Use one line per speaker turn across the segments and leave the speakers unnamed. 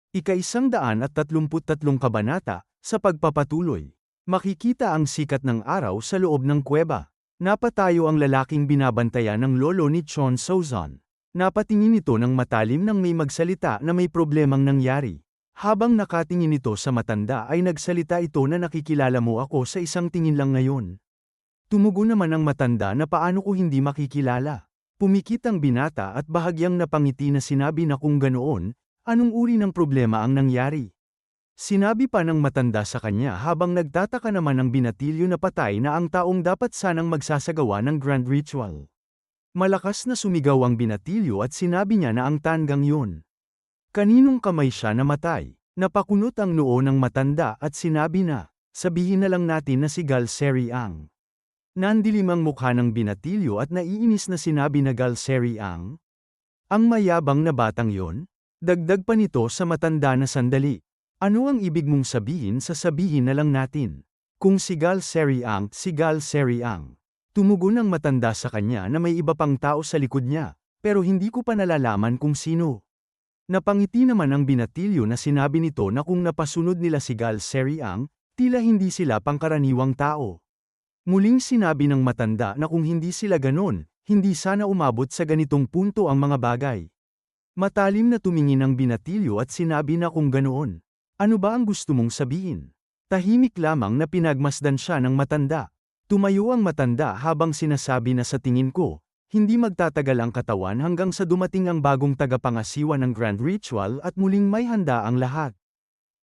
Ika-133 kabanata, sa pagpapatuloy. Makikita ang sikat ng araw sa loob ng kuweba. Napatayo ang lalaking binabantayan ng lolo ni Chon Sozon. Napatingin ito ng matalim nang may magsalita na may problemang nangyari. Habang nakatingin ito sa matanda ay nagsalita ito na nakikilala mo ako sa isang tingin lang ngayon. Tumugon naman ang matanda na paano ko hindi makikilala. Pumikit ang binata at bahagyang napangiti na sinabi na kung ganoon, anong uri ng problema ang nangyari? Sinabi pa ng matanda sa kanya habang nagtataka naman ang binatilyo na patay na ang taong dapat sanang magsasagawa ng grand ritual. Malakas na sumigaw ang binatilyo at sinabi niya na ang tanggang yun. Kaninong kamay siya namatay? Napakunot ang noo ng matanda at sinabi na, sabihin na lang natin na si Galseri Ang. Nandilim ang mukha ng binatilyo at naiinis na sinabi na Galseri Ang. Ang mayabang na batang yon? Dagdag pa nito sa matanda na sandali. Ano ang ibig mong sabihin na lang natin? Kung si Galseri Ang, si Galseri Ang. Tumugon ang matanda sa kanya na may iba pang tao sa likod niya, pero hindi ko pa nalalaman kung sino. Napangiti naman ang binatilyo na sinabi nito na kung napasunod nila si Galseri Ang, tila hindi sila pangkaraniwang tao. Muling sinabi ng matanda na kung hindi sila ganon, hindi sana umabot sa ganitong punto ang mga bagay. Matalim na tumingin ang binatilyo at sinabi na kung ganoon. Ano ba ang gusto mong sabihin? Tahimik lamang na pinagmasdan siya ng matanda. Tumayo ang matanda habang sinasabi na sa tingin ko, hindi magtatagal ang katawan hanggang sa dumating ang bagong tagapangasiwa ng grand ritual at muling may handa ang lahat.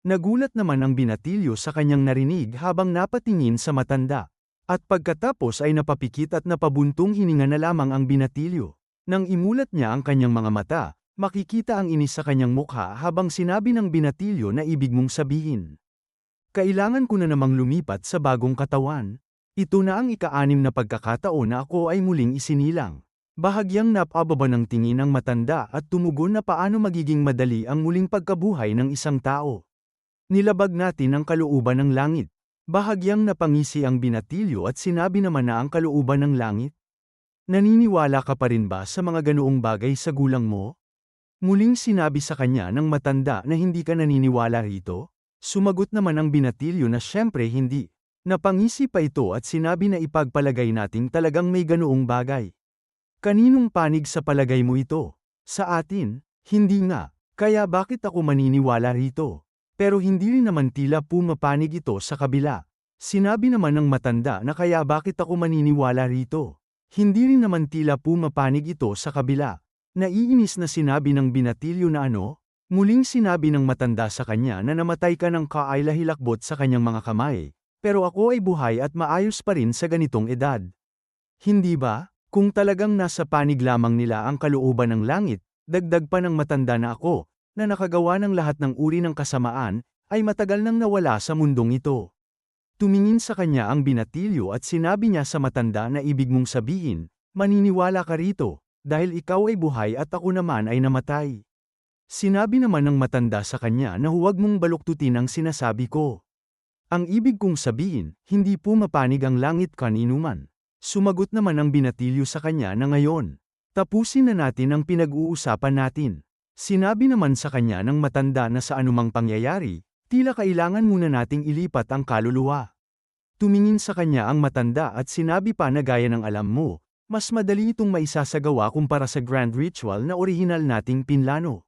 Nagulat naman ang binatilyo sa kanyang narinig habang napatingin sa matanda. At pagkatapos ay napapikit at napabuntong hininga na lamang ang binatilyo. Nang imulat niya ang kanyang mga mata, makikita ang inis sa kanyang mukha habang sinabi ng binatilyo na ibig mong sabihin. Kailangan ko na namang lumipat sa bagong katawan. Ito na ang ika-6 na pagkakataon na ako ay muling isinilang. Bahagyang napababa ng tingin ang matanda at tumugon na paano magiging madali ang muling pagkabuhay ng isang tao. Nilabag natin ang kalooban ng langit. Bahagyang napangisi ang binatilyo at sinabi naman na ang kalooban ng langit. Naniniwala ka pa rin ba sa mga ganoong bagay sa gulang mo? Muling sinabi sa kanya ng matanda na hindi ka naniniwala rito? Sumagot naman ang binatilyo na syempre hindi. Napangisi pa ito at sinabi na ipagpalagay nating talagang may ganoong bagay. Kaninong panig sa palagay mo ito? Sa atin? Hindi nga. Kaya bakit ako maniniwala rito? Pero hindi rin naman tila pumapanig ito sa kabila. Sinabi naman ng matanda na kaya bakit ako maniniwala rito? Hindi rin naman tila pumapanig ito sa kabila. Naiinis na sinabi ng binatilyo na ano? Muling sinabi ng matanda sa kanya na namatay ka ng kaayla-hilakbot sa kanyang mga kamay. Pero ako ay buhay at maayos pa rin sa ganitong edad. Hindi ba? Kung talagang nasa panig lamang nila ang kalooban ng langit, dagdag pa ng matanda na ako, na nakagawa ng lahat ng uri ng kasamaan, ay matagal nang nawala sa mundong ito. Tumingin sa kanya ang binatilyo at sinabi niya sa matanda na ibig mong sabihin, maniniwala ka rito, dahil ikaw ay buhay at ako naman ay namatay. Sinabi naman ng matanda sa kanya na huwag mong baluktutin ang sinasabi ko. Ang ibig kong sabihin, hindi pumapanig ang langit kaninuman. Sumagot naman ang binatilyo sa kanya na ngayon. Tapusin na natin ang pinag-uusapan natin. Sinabi naman sa kanya ng matanda na sa anumang pangyayari, tila kailangan muna nating ilipat ang kaluluwa. Tumingin sa kanya ang matanda at sinabi pa na gaya ng alam mo, mas madali itong maisasagawa kumpara sa grand ritual na orihinal nating pinlano.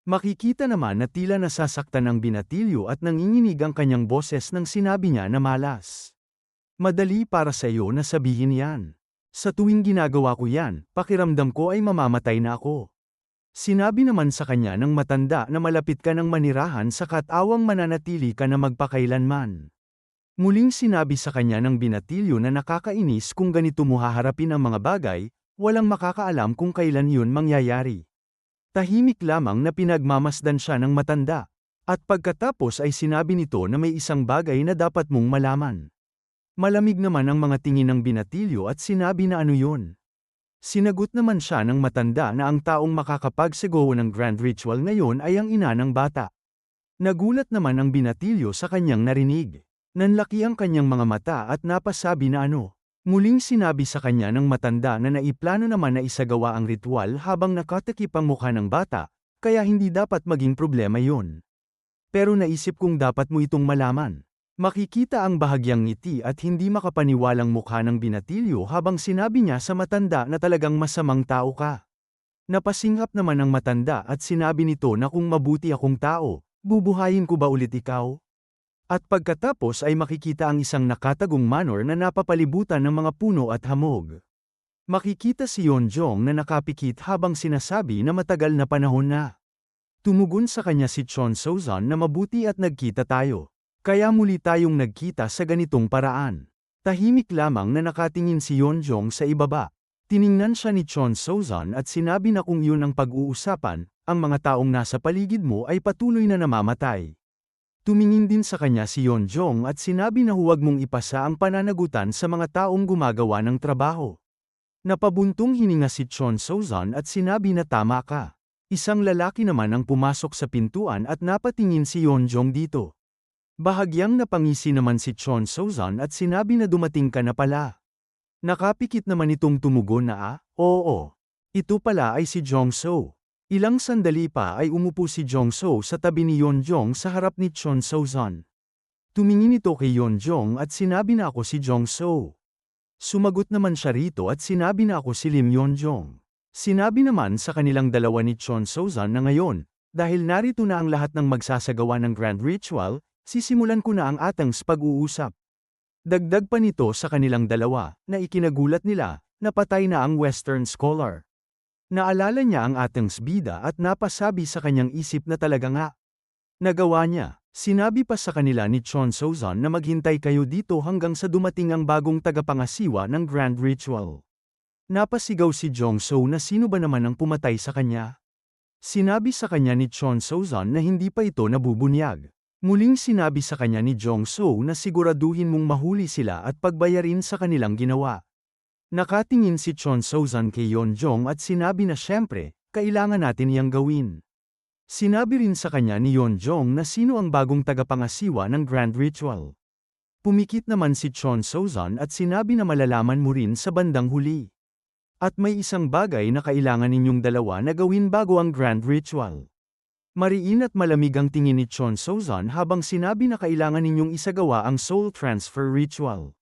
Makikita naman na tila nasasaktan ang binatilyo at nanginginig ang kanyang boses nang sinabi niya na malas. Madali para sa iyo na sabihin yan. Sa tuwing ginagawa ko yan, pakiramdam ko ay mamamatay na ako. Sinabi naman sa kanya ng matanda na malapit ka ng manirahan sa katawang mananatili ka na magpakailanman. Muling sinabi sa kanya ng binatilyo na nakakainis kung ganito mo haharapin ang mga bagay, walang makakaalam kung kailan yun mangyayari. Tahimik lamang na pinagmamasdan siya ng matanda. At pagkatapos ay sinabi nito na may isang bagay na dapat mong malaman. Malamig naman ang mga tingin ng binatilyo at sinabi na ano yun. Sinagot naman siya ng matanda na ang taong makakapagsagawa ng grand ritual ngayon ay ang ina ng bata. Nagulat naman ang binatilyo sa kanyang narinig. Nanlaki ang kanyang mga mata at napasabi na ano. Muling sinabi sa kanya ng matanda na naiplano naman na isagawa ang ritual habang nakatakip ang mukha ng bata, kaya hindi dapat maging problema yun. Pero naisip kong dapat mo itong malaman. Makikita ang bahagyang ngiti at hindi makapaniwalang mukha ng binatilyo habang sinabi niya sa matanda na talagang masamang tao ka. Napasinghap naman ang matanda at sinabi nito na kung mabuti akong tao, bubuhayin ko ba ulit ikaw? At pagkatapos ay makikita ang isang nakatagong manor na napapalibutan ng mga puno at hamog. Makikita si Yeonjong na nakapikit habang sinasabi na matagal na panahon na. Tumugon sa kanya si Chon Sozon na mabuti at nagkita tayo. Kaya muli tayong nagkita sa ganitong paraan. Tahimik lamang na nakatingin si Yeonjong sa ibaba. Tiningnan siya ni Chon Sozon at sinabi na kung yun ang pag-uusapan, ang mga taong nasa paligid mo ay patuloy na namamatay. Tumingin din sa kanya si Yeonjong at sinabi na huwag mong ipasa ang pananagutan sa mga taong gumagawa ng trabaho. Napabuntong hininga si Chon Sozon at sinabi na tama ka. Isang lalaki naman ang pumasok sa pintuan at napatingin si Yeonjong dito. Bahagyang napangisi naman si Chon Sozon at sinabi na dumating ka na pala. Nakapikit naman itong tumugon na oo. Ito pala ay si Jongso. Ilang sandali pa ay umupo si Jongso sa tabi ni Yeonjong sa harap ni Chon Sozon. Tumingin ito kay Yeonjong at sinabi na ako si Jongso. Sumagot naman siya rito at sinabi na ako si Lim Yeonjong. Sinabi naman sa kanilang dalawa ni Chon Sozon na ngayon, dahil narito na ang lahat ng magsasagawa ng grand ritual, sisimulan ko na ang atang pag-uusap. Dagdag pa nito sa kanilang dalawa, na ikinagulat nila, napatay na ang Western scholar. Naalala niya ang atang bida at napasabi sa kanyang isip na talaga nga. Nagawa niya, sinabi pa sa kanila ni Chon Sozon na maghintay kayo dito hanggang sa dumating ang bagong tagapangasiwa ng grand ritual. Napasigaw si Jongso na sino ba naman ang pumatay sa kanya? Sinabi sa kanya ni Chon Sozon na hindi pa ito nabubunyag. Muling sinabi sa kanya ni Jongso na siguraduhin mong mahuli sila at pagbayarin sa kanilang ginawa. Nakatingin si Chon Sozon kay Yeonjong at sinabi na siyempre, kailangan natin iyang gawin. Sinabi rin sa kanya ni Yeonjong na sino ang bagong tagapangasiwa ng grand ritual. Pumikit naman si Chon Sozon at sinabi na malalaman mo rin sa bandang huli. At may isang bagay na kailangan ninyong dalawa na gawin bago ang grand ritual. Mariin at malamig ang tingin ni Chon Sozon habang sinabi na kailangan ninyong isagawa ang soul transfer ritual.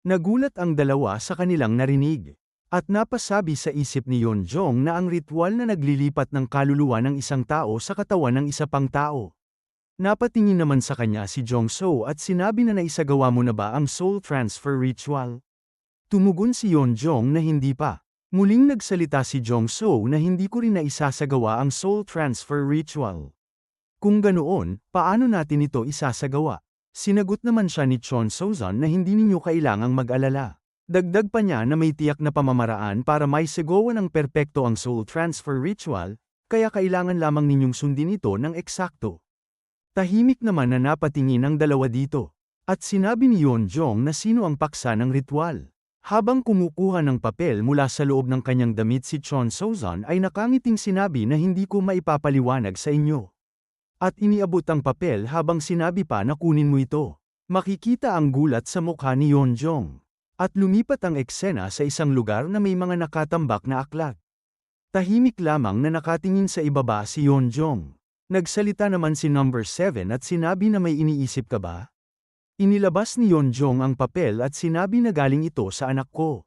Nagulat ang dalawa sa kanilang narinig. At napasabi sa isip ni Yeonjong na ang ritual na naglilipat ng kaluluwa ng isang tao sa katawan ng isa pang tao. Napatingin naman sa kanya si Jongso at sinabi na naisagawa mo na ba ang soul transfer ritual? Tumugon si Yeonjong na hindi pa. Muling nagsalita si Jongso na hindi ko rin naisasagawa ang soul transfer ritual. Kung ganoon, paano natin ito isasagawa? Sinagot naman siya ni Chon Sozon na hindi ninyo kailangang mag-alala. Dagdag pa niya na may tiyak na pamamaraan para maisagawa ng perpekto ang soul transfer ritual, kaya kailangan lamang ninyong sundin ito ng eksakto. Tahimik naman na napatingin ang dalawa dito. At sinabi ni Yeonjong na sino ang paksa ng ritual. Habang kumukuha ng papel mula sa loob ng kanyang damit si Chon Sozon ay nakangiting sinabi na hindi ko maipapaliwanag sa inyo. At iniabot ang papel habang sinabi pa na kunin mo ito. Makikita ang gulat sa mukha ni Yeonjong. At lumipat ang eksena sa isang lugar na may mga nakatambak na aklat. Tahimik lamang na nakatingin sa ibaba si Yeonjong. Nagsalita naman si number 7 at sinabi na may iniisip ka ba? Inilabas ni Yeonjong ang papel at sinabi na galing ito sa anak ko.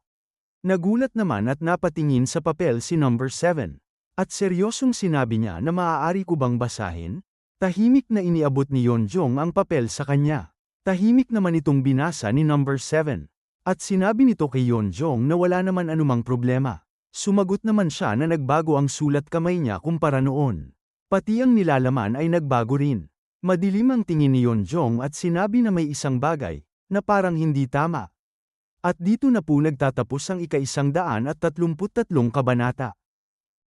Nagulat naman at napatingin sa papel si number 7. At seryosong sinabi niya na maaari ko bang basahin? Tahimik na iniabot ni Yeonjong ang papel sa kanya. Tahimik naman itong binasa ni number 7. At sinabi nito kay Yeonjong na wala naman anumang problema. Sumagot naman siya na nagbago ang sulat kamay niya kumpara noon. Pati ang nilalaman ay nagbago rin. Madilim ang tingin ni Yeonjong at sinabi na may isang bagay, na parang hindi tama. At dito na po nagtatapos ang ika-133 kabanata.